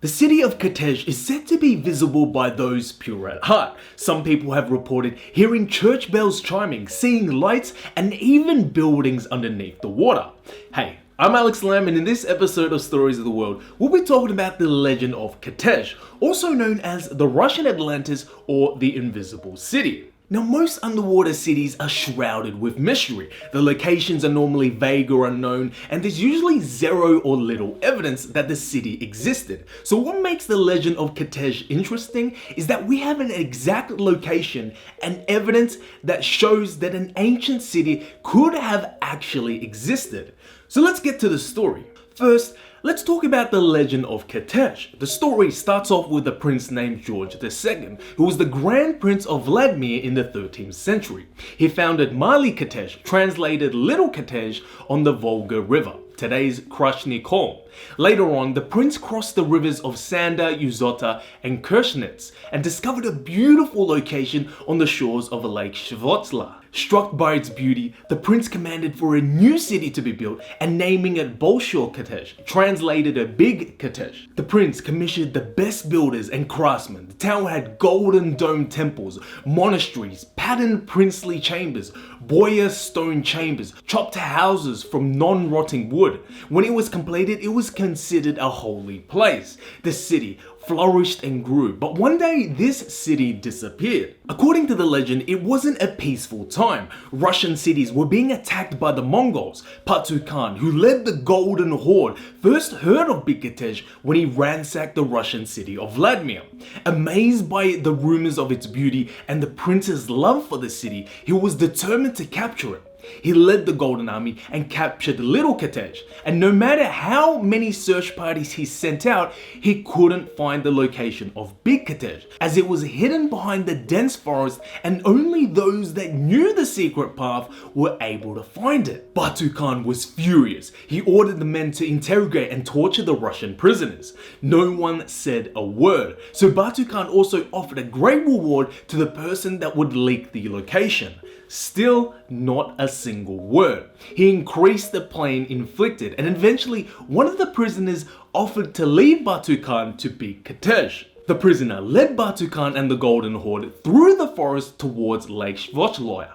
The city of Kitezh is said to be visible by those pure at heart. Some people have reported hearing church bells chiming, seeing lights, and even buildings underneath the water. Hey, I'm Alex Lam, and in this episode of Stories of the World, we'll be talking about the legend of Kitezh, also known as the Russian Atlantis or the Invisible City. Now, most underwater cities are shrouded with mystery. The locations are normally vague or unknown, and there's usually zero or little evidence that the city existed. So what makes the legend of Kitezh interesting is that we have an exact location and evidence that shows that an ancient city could have actually existed. So let's get to the story. First, let's talk about the legend of Kitezh. The story starts off with a prince named George II, who was the Grand Prince of Vladimir in the 13th century. He founded Mali Kitezh, translated Little Kitezh, on the Volga River, today's Krasny Kholm. Later on, the prince crossed the rivers of Sanda, Uzota, and Kershnets and discovered a beautiful location on the shores of Lake Shvotla. Struck by its beauty, the prince commanded for a new city to be built and naming it Bolshoi Kitezh, translated a Big Kitezh. The prince commissioned the best builders and craftsmen. The town had golden dome temples, monasteries, patterned princely chambers, boyar stone chambers, chopped houses from non-rotting wood. When it was completed, it was considered a holy place. The city flourished and grew, but one day this city disappeared. According to the legend, it wasn't a peaceful time. Russian cities were being attacked by the Mongols. Batu Khan, who led the Golden Horde, first heard of Big Kitezh when he ransacked the Russian city of Vladimir. Amazed by the rumors of its beauty and the prince's love for the city, he was determined to capture it. He led the Golden Army and captured Little Kitezh, and no matter how many search parties he sent out, he couldn't find the location of Big Kitezh, as it was hidden behind the dense forest and only those that knew the secret path were able to find it. Batu Khan was furious. He ordered the men to interrogate and torture the Russian prisoners. No one said a word, so Batu Khan also offered a great reward to the person that would leak the location. Still not a single word. He increased the pain inflicted, and eventually one of the prisoners offered to lead Batu Khan to Big Kitezh. The prisoner led Batu Khan and the Golden Horde through the forest towards Lake Shvotloya.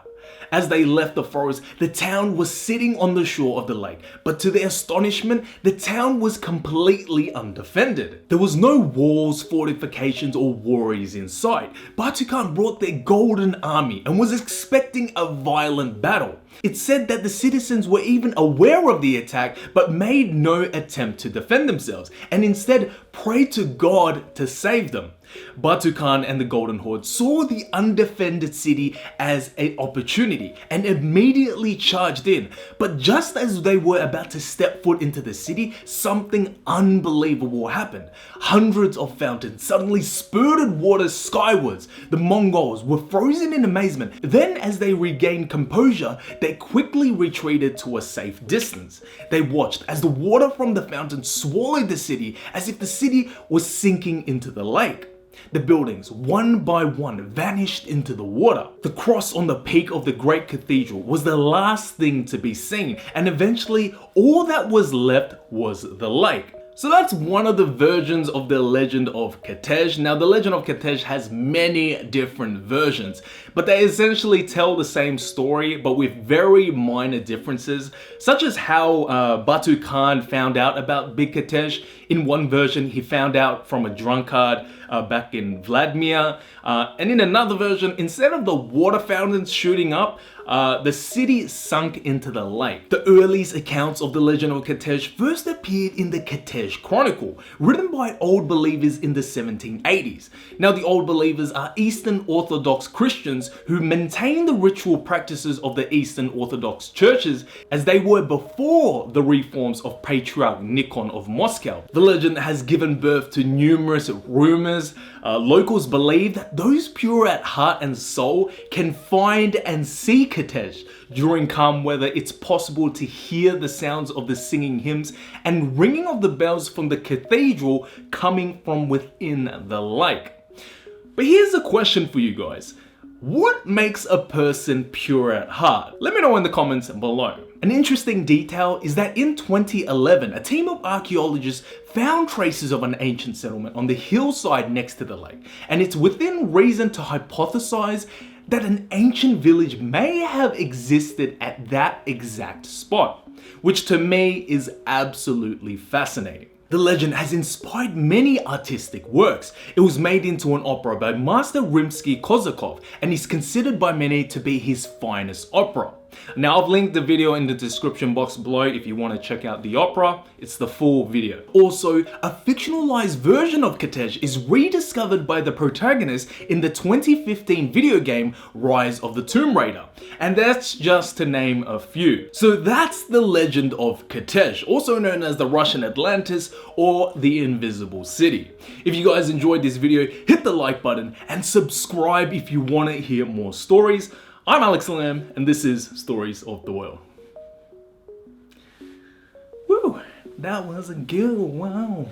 As they left the forest, the town was sitting on the shore of the lake, but to their astonishment, the town was completely undefended. There was no walls, fortifications, or warriors in sight. Batu Khan brought their golden army and was expecting a violent battle. It's said that the citizens were even aware of the attack but made no attempt to defend themselves and instead prayed to God to save them. Batu Khan and the Golden Horde saw the undefended city as an opportunity and immediately charged in. But just as they were about to step foot into the city, something unbelievable happened. Hundreds of fountains suddenly spurted water skywards. The Mongols were frozen in amazement. Then, as they regained composure, they quickly retreated to a safe distance. They watched as the water from the fountain swallowed the city as if the city was sinking into the lake. The buildings, one by one, vanished into the water. The cross on the peak of the great cathedral was the last thing to be seen, and eventually all that was left was the lake. So that's one of the versions of the legend of Kitezh. Now, the legend of Kitezh has many different versions, but they essentially tell the same story, but with very minor differences, such as how Batu Khan found out about Big Kitezh. In one version, he found out from a drunkard back in Vladimir, and in another version, instead of the water fountains shooting up, the city sunk into the lake. The earliest accounts of the legend of Kitezh first appeared in the Kitezh Chronicle, written by Old Believers in the 1780s. Now, the Old Believers are Eastern Orthodox Christians who maintain the ritual practices of the Eastern Orthodox churches as they were before the reforms of Patriarch Nikon of Moscow. The legend has given birth to numerous rumors. Locals believe that those pure at heart and soul can find and see Kitezh. During calm weather, it's possible to hear the sounds of the singing hymns and ringing of the bells from the cathedral coming from within the lake. But here's a question for you guys. What makes a person pure at heart? Let me know in the comments below. An interesting detail is that in 2011, a team of archaeologists found traces of an ancient settlement on the hillside next to the lake, and it's within reason to hypothesize that an ancient village may have existed at that exact spot, which to me is absolutely fascinating. The legend has inspired many artistic works. It was made into an opera by Master Rimsky-Korsakov and is considered by many to be his finest opera. Now I've linked the video in the description box below if you want to check out the opera. It's the full video. Also, a fictionalized version of Kertész is rediscovered by the protagonist in the 2015 video game Rise of the Tomb Raider. And that's just to name a few. So that's the legend of Kertész, also known as the Russian Atlantis or the Invisible City. If you guys enjoyed this video, hit the like button and subscribe if you want to hear more stories. I'm Alex Lam, and this is Stories of the World. Woo! That was a good one.